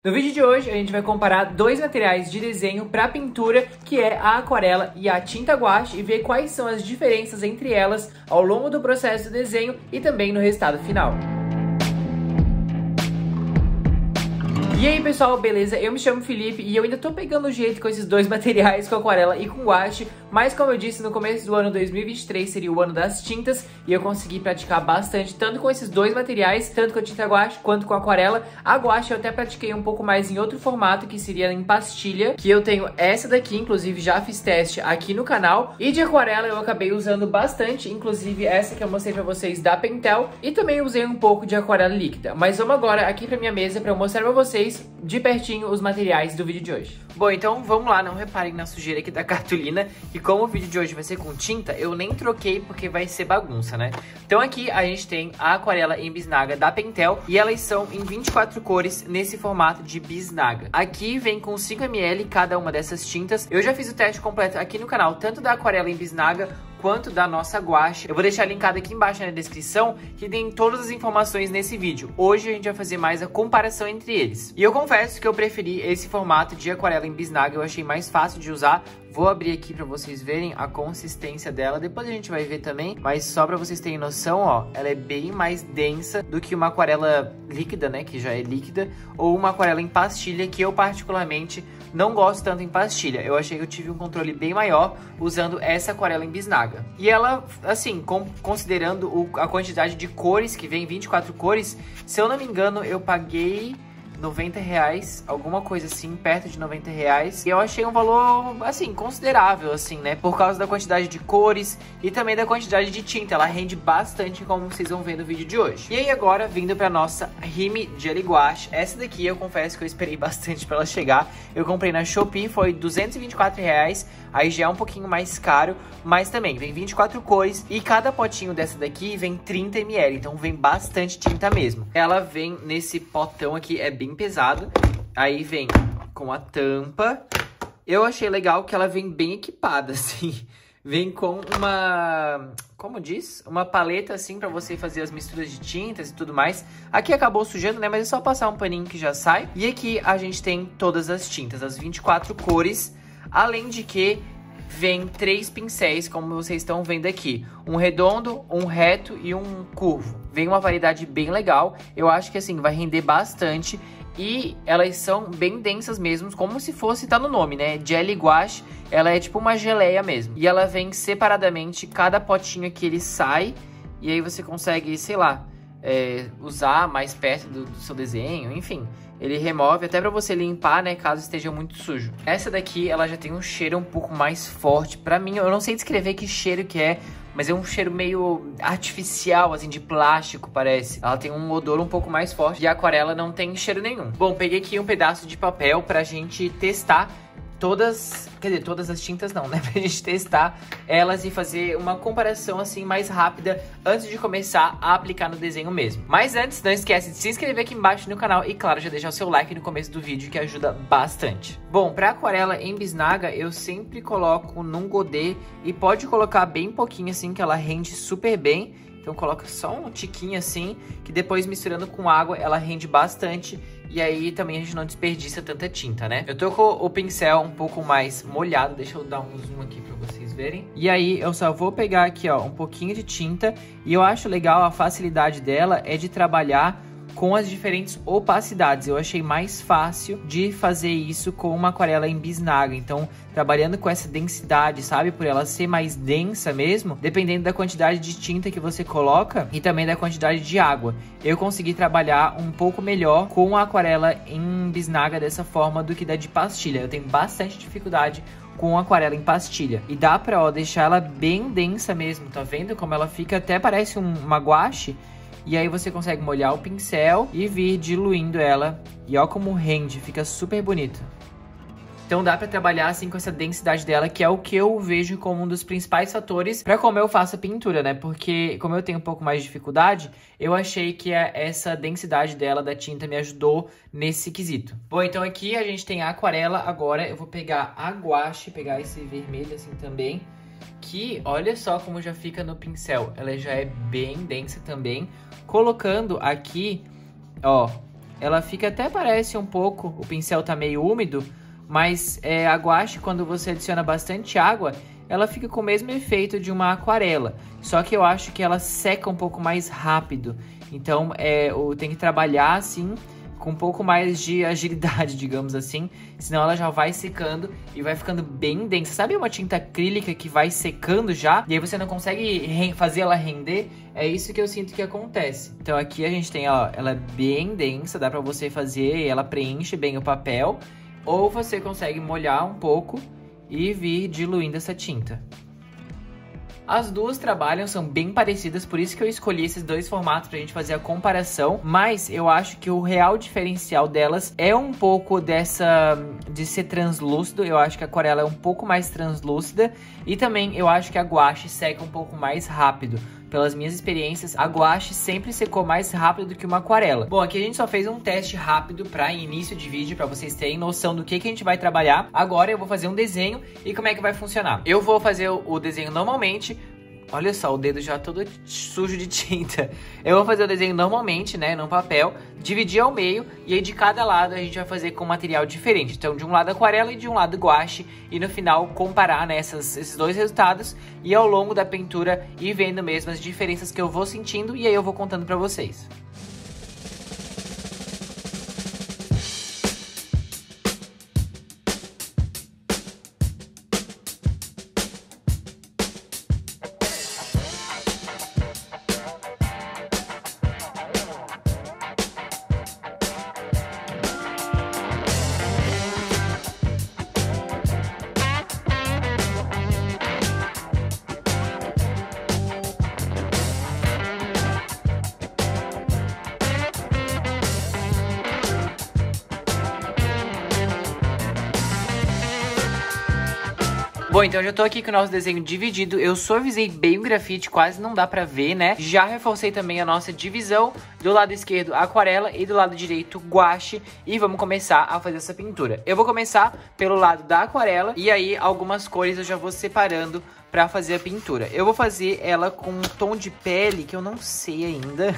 No vídeo de hoje, a gente vai comparar dois materiais de desenho para pintura, que é a aquarela e a tinta guache, e ver quais são as diferenças entre elas ao longo do processo de desenho e também no resultado final. E aí pessoal, beleza? Eu me chamo Felipe e eu ainda tô pegando o jeito com esses dois materiais, com aquarela e com guache, mas como eu disse, no começo do ano 2023 seria o ano das tintas e eu consegui praticar bastante, tanto com esses dois materiais, tanto com a tinta guache quanto com a aquarela. A guache eu até pratiquei um pouco mais em outro formato, que seria em pastilha, que eu tenho essa daqui, inclusive já fiz teste aqui no canal, e de aquarela eu acabei usando bastante, inclusive essa que eu mostrei pra vocês da Pentel, e também usei um pouco de aquarela líquida. Mas vamos agora aqui pra minha mesa pra eu mostrar pra vocês de pertinho os materiais do vídeo de hoje. Bom, então vamos lá, não reparem na sujeira aqui da cartolina, que como o vídeo de hoje vai ser com tinta, eu nem troquei porque vai ser bagunça, né? Então aqui a gente tem a aquarela em bisnaga da Pentel e elas são em 24 cores nesse formato de bisnaga. Aqui vem com 5 ml cada uma dessas tintas. Eu já fiz o teste completo aqui no canal, tanto da aquarela em bisnaga quanto da nossa guache. Eu vou deixar linkado aqui embaixo na descrição, que tem todas as informações nesse vídeo. Hoje a gente vai fazer mais a comparação entre eles. E eu confesso que eu preferi esse formato de aquarela em bisnaga, eu achei mais fácil de usar. Vou abrir aqui pra vocês verem a consistência dela, depois a gente vai ver também, mas só pra vocês terem noção, ó, ela é bem mais densa do que uma aquarela líquida, né, que já é líquida, ou uma aquarela em pastilha, que eu particularmente não gosto tanto em pastilha. Eu achei que eu tive um controle bem maior usando essa aquarela em bisnaga. E ela, assim, considerando a quantidade de cores, que vem 24 cores, se eu não me engano, eu paguei R$90, alguma coisa assim, perto de R$90. E eu achei um valor, assim, considerável, assim, né? Por causa da quantidade de cores e também da quantidade de tinta. Ela rende bastante, como vocês vão ver no vídeo de hoje. E aí agora, vindo pra nossa Rime Jelly Gouache. Essa daqui, eu confesso que eu esperei bastante pra ela chegar. Eu comprei na Shopee, foi R$224. Aí já é um pouquinho mais caro, mas também vem 24 cores. E cada potinho dessa daqui vem 30 ml, então vem bastante tinta mesmo. Ela vem nesse potão aqui, é bem pesado. Aí vem com a tampa. Eu achei legal que ela vem bem equipada, assim. Vem com uma, como diz? Uma paleta, assim, pra você fazer as misturas de tintas e tudo mais. Aqui acabou sujando, né? Mas é só passar um paninho que já sai. E aqui a gente tem todas as tintas, as 24 cores. Além de que vem 3 pincéis, como vocês estão vendo aqui. Um redondo, um reto e um curvo. Vem uma variedade bem legal. Eu acho que, assim, vai render bastante. E elas são bem densas mesmo, como se fosse, tá no nome, né? Jelly Gouache, ela é tipo uma geleia mesmo. E ela vem separadamente, cada potinho aqui ele sai. E aí você consegue, sei lá, usar mais perto do seu desenho, enfim. Ele remove até pra você limpar, né, caso esteja muito sujo. Essa daqui, ela já tem um cheiro um pouco mais forte. Pra mim, eu não sei descrever que cheiro que é, mas é um cheiro meio artificial, assim, de plástico, parece. Ela tem um odor um pouco mais forte e a aquarela não tem cheiro nenhum. Bom, peguei aqui um pedaço de papel pra gente testar todas, quer dizer, todas as tintas não, né? Pra gente testar elas e fazer uma comparação assim mais rápida antes de começar a aplicar no desenho mesmo. Mas antes, não esquece de se inscrever aqui embaixo no canal e, claro, já deixar o seu like no começo do vídeo, que ajuda bastante. Bom, pra aquarela em bisnaga, eu sempre coloco num godê e pode colocar bem pouquinho assim, que ela rende super bem. Então coloca só um tiquinho assim, que depois misturando com água ela rende bastante. E aí também a gente não desperdiça tanta tinta, né? Eu tô com o pincel um pouco mais molhado. Deixa eu dar um zoom aqui pra vocês verem. E aí eu só vou pegar aqui, ó, um pouquinho de tinta. E eu acho legal, a facilidade dela é de trabalhar com as diferentes opacidades. Eu achei mais fácil de fazer isso com uma aquarela em bisnaga. Então, trabalhando com essa densidade, sabe? Por ela ser mais densa mesmo, dependendo da quantidade de tinta que você coloca e também da quantidade de água. Eu consegui trabalhar um pouco melhor com a aquarela em bisnaga dessa forma do que da de pastilha. Eu tenho bastante dificuldade com aquarela em pastilha. E dá pra, ó, deixar ela bem densa mesmo. Tá vendo como ela fica? Até parece uma guache. E aí você consegue molhar o pincel e vir diluindo ela. E ó como rende, fica super bonito. Então dá pra trabalhar assim com essa densidade dela, que é o que eu vejo como um dos principais fatores pra como eu faço a pintura, né? Porque como eu tenho um pouco mais de dificuldade, eu achei que essa densidade dela, da tinta, me ajudou nesse quesito. Bom, então aqui a gente tem a aquarela. Agora eu vou pegar a guache, pegar esse vermelho assim também. Que olha só como já fica no pincel. Ela já é bem densa também. Colocando aqui, ó, ela fica até parece um pouco, o pincel tá meio úmido, mas a guache, quando você adiciona bastante água, ela fica com o mesmo efeito de uma aquarela. Só que eu acho que ela seca um pouco mais rápido. Então, eu tenho que trabalhar assim, com um pouco mais de agilidade, digamos assim. Senão ela já vai secando e vai ficando bem densa. Sabe uma tinta acrílica que vai secando já? E aí você não consegue fazer ela render? É isso que eu sinto que acontece. Então aqui a gente tem, ó, ela é bem densa, dá pra você fazer e ela preenche bem o papel. Ou você consegue molhar um pouco e vir diluindo essa tinta. As duas trabalham, são bem parecidas, por isso que eu escolhi esses dois formatos pra gente fazer a comparação. Mas eu acho que o real diferencial delas é um pouco de ser translúcido. Eu acho que a aquarela é um pouco mais translúcida. E também eu acho que a guache seca um pouco mais rápido. Pelas minhas experiências, a guache sempre secou mais rápido do que uma aquarela. Bom, aqui a gente só fez um teste rápido para início de vídeo, para vocês terem noção do que a gente vai trabalhar. Agora eu vou fazer um desenho e como é que vai funcionar. Eu vou fazer o desenho normalmente. Olha só, o dedo já todo sujo de tinta. Eu vou fazer o desenho normalmente, né, no papel, dividir ao meio, e aí de cada lado a gente vai fazer com material diferente. Então, de um lado aquarela e de um lado guache, e no final comparar, né, esses dois resultados, e ao longo da pintura ir vendo mesmo as diferenças que eu vou sentindo, e aí eu vou contando pra vocês. Bom, então eu já tô aqui com o nosso desenho dividido. Eu suavizei bem o grafite, quase não dá pra ver, né? Já reforcei também a nossa divisão. Do lado esquerdo, aquarela, e do lado direito, guache. E vamos começar a fazer essa pintura. Eu vou começar pelo lado da aquarela, e aí algumas cores eu já vou separando pra fazer a pintura. Eu vou fazer ela com um tom de pele que eu não sei ainda.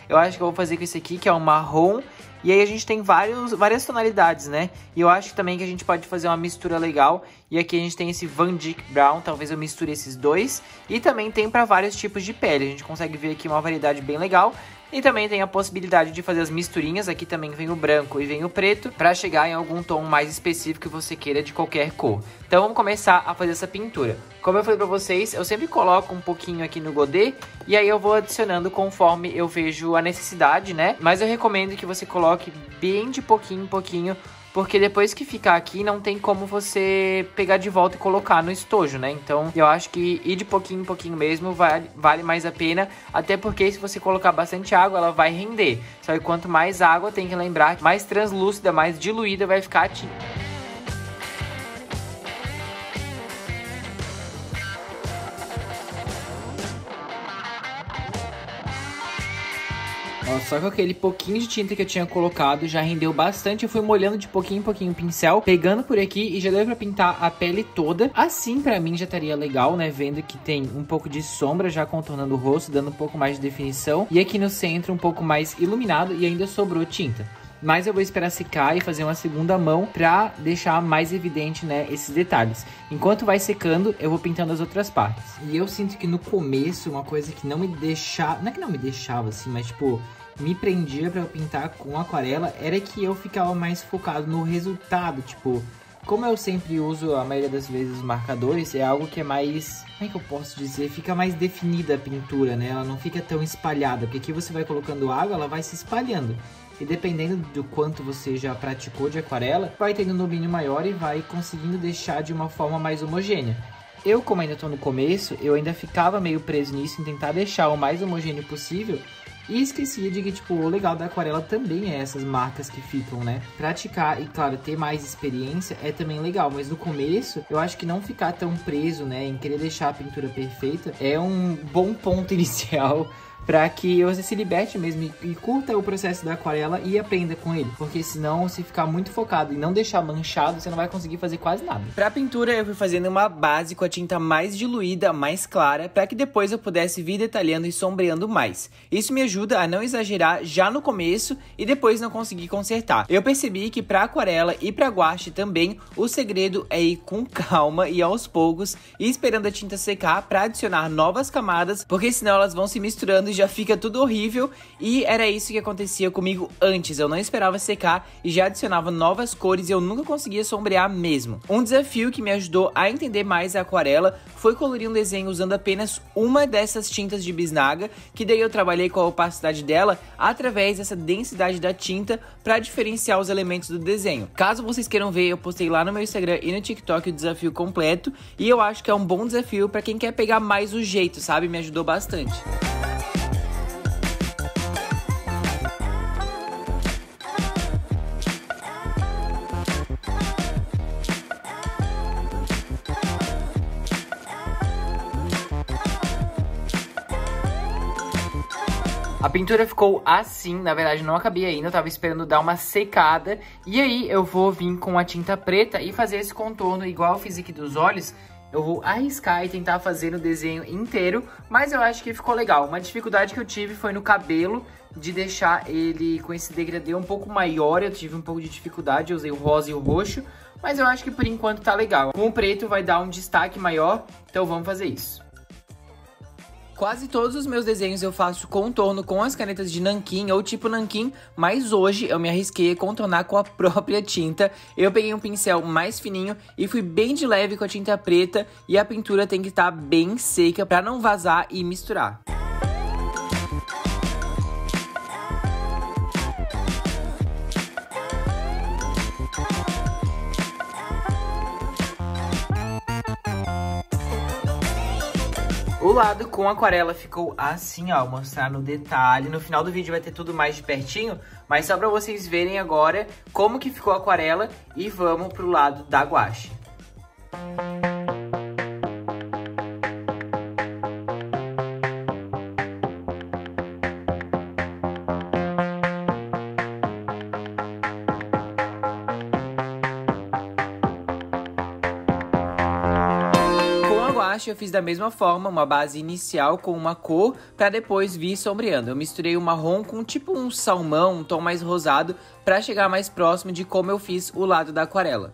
Eu acho que eu vou fazer com esse aqui, que é um marrom. E aí a gente tem várias tonalidades, né? E eu acho também que a gente pode fazer uma mistura legal. E aqui a gente tem esse Van Dyck Brown, talvez eu misture esses dois. E também tem para vários tipos de pele. A gente consegue ver aqui uma variedade bem legal. E também tem a possibilidade de fazer as misturinhas. Aqui também vem o branco e vem o preto, para chegar em algum tom mais específico que você queira de qualquer cor. Então vamos começar a fazer essa pintura. Como eu falei pra vocês, eu sempre coloco um pouquinho aqui no godê, e aí eu vou adicionando conforme eu vejo a necessidade, né? Mas eu recomendo que você coloque bem de pouquinho em pouquinho, porque depois que ficar aqui, não tem como você pegar de volta e colocar no estojo, né? Então, eu acho que ir de pouquinho em pouquinho mesmo vale mais a pena. Até porque se você colocar bastante água, ela vai render. Só que quanto mais água, tem que lembrar, mais translúcida, mais diluída vai ficar a tinta. Só que aquele pouquinho de tinta que eu tinha colocado já rendeu bastante. Eu fui molhando de pouquinho em pouquinho o pincel, pegando por aqui, e já deu pra pintar a pele toda. Assim pra mim já estaria legal, né? Vendo que tem um pouco de sombra já contornando o rosto, dando um pouco mais de definição. E aqui no centro um pouco mais iluminado, e ainda sobrou tinta. Mas eu vou esperar secar e fazer uma segunda mão pra deixar mais evidente, né, esses detalhes. Enquanto vai secando, eu vou pintando as outras partes. E eu sinto que no começo, uma coisa que não me deixava... Não é que não me deixava, assim, mas tipo... me prendia pra eu pintar com aquarela, era que eu ficava mais focado no resultado. Tipo, como eu sempre uso a maioria das vezes os marcadores, é algo que é mais... como é que eu posso dizer? Fica mais definida a pintura, né? Ela não fica tão espalhada, porque aqui você vai colocando água, ela vai se espalhando. E dependendo do quanto você já praticou de aquarela, vai tendo um domínio maior e vai conseguindo deixar de uma forma mais homogênea. Eu, como ainda tô no começo, eu ainda ficava meio preso nisso, em tentar deixar o mais homogêneo possível. E esquecia de que, tipo, o legal da aquarela também é essas marcas que ficam, né? Praticar e, claro, ter mais experiência é também legal. Mas no começo, eu acho que não ficar tão preso, né? Em querer deixar a pintura perfeita é um bom ponto inicial pra que você se liberte mesmo e curta o processo da aquarela e aprenda com ele. Porque senão, se ficar muito focado e não deixar manchado, você não vai conseguir fazer quase nada. Pra pintura, eu fui fazendo uma base com a tinta mais diluída, mais clara, pra que depois eu pudesse vir detalhando e sombreando mais. Isso me ajuda a não exagerar já no começo e depois não conseguir consertar. Eu percebi que pra aquarela e pra guache também, o segredo é ir com calma e aos poucos, e esperando a tinta secar pra adicionar novas camadas, porque senão elas vão se misturando e já fica tudo horrível. E era isso que acontecia comigo antes, eu não esperava secar e já adicionava novas cores e eu nunca conseguia sombrear mesmo. Um desafio que me ajudou a entender mais a aquarela foi colorir um desenho usando apenas uma dessas tintas de bisnaga, que daí eu trabalhei com a opacidade dela através dessa densidade da tinta para diferenciar os elementos do desenho. Caso vocês queiram ver, eu postei lá no meu Instagram e no TikTok o desafio completo, e eu acho que é um bom desafio para quem quer pegar mais o jeito, sabe? Me ajudou bastante. A pintura ficou assim, na verdade não acabei ainda, eu tava esperando dar uma secada. E aí eu vou vir com a tinta preta e fazer esse contorno igual eu fiz aqui dos olhos. Eu vou arriscar e tentar fazer no desenho inteiro, mas eu acho que ficou legal. Uma dificuldade que eu tive foi no cabelo, de deixar ele com esse degradê um pouco maior. Eu tive um pouco de dificuldade, eu usei o rosa e o roxo, mas eu acho que por enquanto tá legal. Com o preto vai dar um destaque maior, então vamos fazer isso. Quase todos os meus desenhos eu faço contorno com as canetas de nanquim ou tipo nanquim, mas hoje eu me arrisquei a contornar com a própria tinta. Eu peguei um pincel mais fininho e fui bem de leve com a tinta preta, e a pintura tem que estar bem seca para não vazar e misturar. O lado com aquarela ficou assim, ó, vou mostrar no detalhe. No final do vídeo vai ter tudo mais de pertinho, mas só pra vocês verem agora como que ficou a aquarela, e vamos pro lado da guache. Eu fiz da mesma forma, uma base inicial com uma cor para depois vir sombreando. Eu misturei o marrom com tipo um salmão, um tom mais rosado, para chegar mais próximo de como eu fiz o lado da aquarela.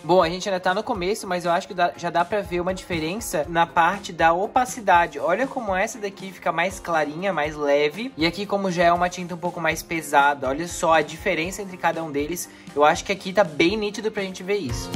Bom, a gente ainda tá no começo, mas eu acho que já dá pra ver uma diferença na parte da opacidade. Olha como essa daqui fica mais clarinha, mais leve. E aqui como já é uma tinta um pouco mais pesada, olha só a diferença entre cada um deles. Eu acho que aqui tá bem nítido pra gente ver isso.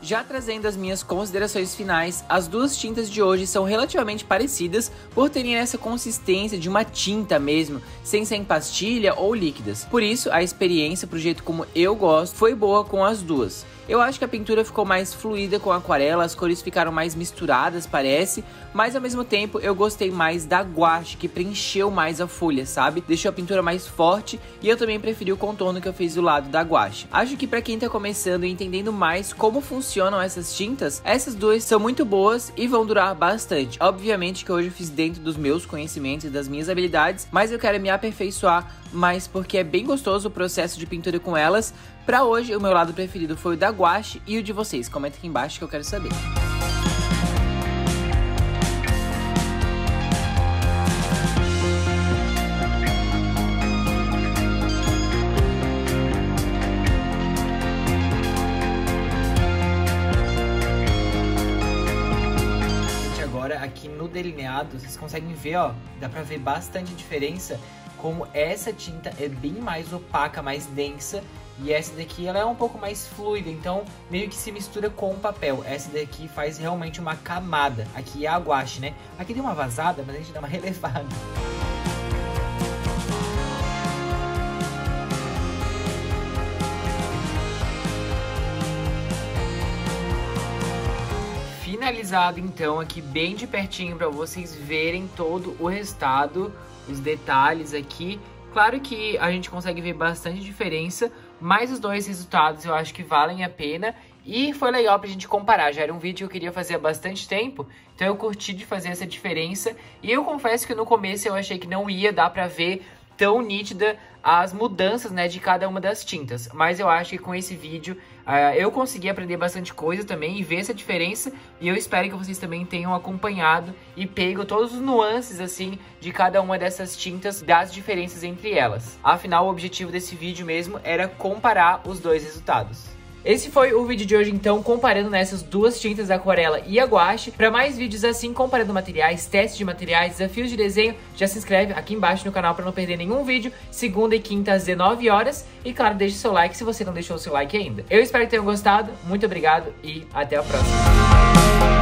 Já trazendo as minhas considerações finais, as duas tintas de hoje são relativamente parecidas por terem essa consistência de uma tinta mesmo, sem ser em pastilha ou líquidas. Por isso, a experiência, pro jeito como eu gosto, foi boa com as duas. Eu acho que a pintura ficou mais fluida com a aquarela, as cores ficaram mais misturadas, parece, mas ao mesmo tempo eu gostei mais da guache, que preencheu mais a folha, sabe? Deixou a pintura mais forte, e eu também preferi o contorno que eu fiz do lado da guache. Acho que pra quem tá começando e entendendo mais como funcionam essas tintas, essas duas são muito boas e vão durar bastante. Obviamente que hoje eu fiz dentro dos meus conhecimentos e das minhas habilidades, mas eu quero me aperfeiçoar mais porque é bem gostoso o processo de pintura com elas. Pra hoje, o meu lado preferido foi o da guache, e o de vocês? Comenta aqui embaixo que eu quero saber. Gente, agora aqui no delineado, vocês conseguem ver, ó, dá pra ver bastante diferença, como essa tinta é bem mais opaca, mais densa. E essa daqui ela é um pouco mais fluida, então meio que se mistura com o papel. Essa daqui faz realmente uma camada. Aqui é a guache, né? Aqui deu uma vazada, mas a gente dá uma relevada. finalizado então aqui bem de pertinho para vocês verem todo o resultado, os detalhes aqui. Claro que a gente consegue ver bastante diferença, mas os dois resultados eu acho que valem a pena. E foi legal pra gente comparar, já era um vídeo que eu queria fazer há bastante tempo, então eu curti de fazer essa diferença. E eu confesso que no começo eu achei que não ia dar pra ver tão nítida as mudanças, né, de cada uma das tintas. Mas eu acho que com esse vídeo eu consegui aprender bastante coisa também e ver essa diferença. E eu espero que vocês também tenham acompanhado e pego todos os nuances, assim, de cada uma dessas tintas, das diferenças entre elas. Afinal, o objetivo desse vídeo mesmo era comparar os dois resultados. Esse foi o vídeo de hoje, então, comparando nessas duas tintas, a aquarela e a guache. Para mais vídeos assim, comparando materiais, testes de materiais, desafios de desenho, já se inscreve aqui embaixo no canal para não perder nenhum vídeo. Segunda e quinta às 19 horas. E claro, deixe seu like se você não deixou o seu like ainda. Eu espero que tenham gostado, muito obrigado e até a próxima.